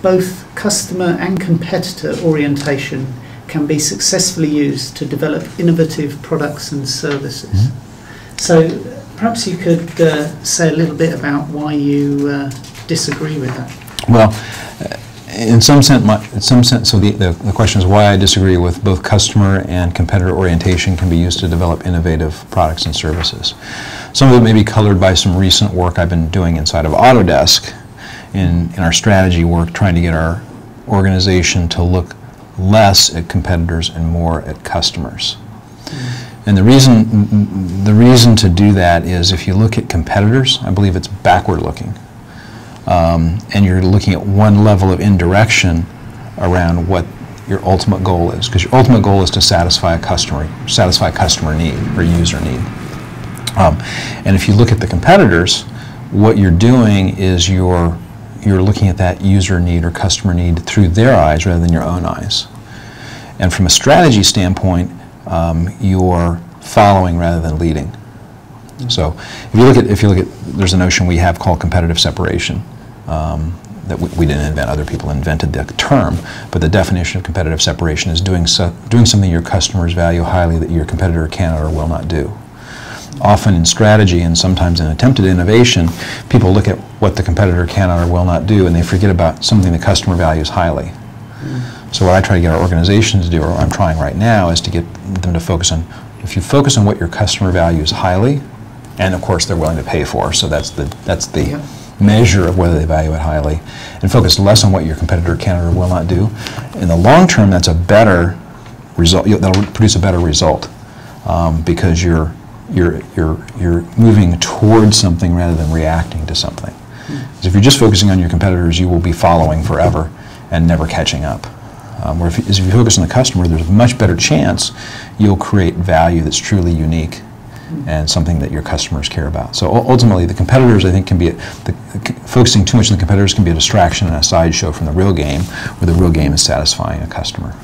both customer and competitor orientation can be successfully used to develop innovative products and services. Mm-hmm. So perhaps you could say a little bit about why you disagree with that. Well, in some sense, so the question is why I disagree with both customer and competitor orientation can be used to develop innovative products and services. Some of it may be colored by some recent work I've been doing inside of Autodesk in our strategy work, trying to get our organization to look less at competitors and more at customers. Mm-hmm. And the reason to do that is if you look at competitors, I believe it's backward looking. And you're looking at one level of indirection around what your ultimate goal is, because your ultimate goal is to satisfy a customer need or user need. And if you look at the competitors, what you're doing is you're looking at that user need or customer need through their eyes rather than your own eyes. And from a strategy standpoint, you're following rather than leading. So if you look at, there's a notion we have called competitive separation that we didn't invent, other people invented the term, but the definition of competitive separation is doing something your customers value highly that your competitor cannot or will not do. Often in strategy and sometimes in attempted innovation, people look at what the competitor cannot or will not do and they forget about something the customer values highly. So what I try to get our organizations to do, or I'm trying right now, is to get them to focus on, if you focus on what your customer values highly, and of course they're willing to pay for, so that's the measure of whether they value it highly, and focus less on what your competitor can or will not do. In the long term, that's a better result. That'll produce a better result because you're moving towards something rather than reacting to something. Because if you're just focusing on your competitors, you will be following forever and never catching up. Where if you focus on the customer, there's a much better chance you'll create value that's truly unique and something that your customers care about. So ultimately, the competitors, I think, can be focusing too much on the competitors can be a distraction and a sideshow from the real game, where the real game is satisfying a customer.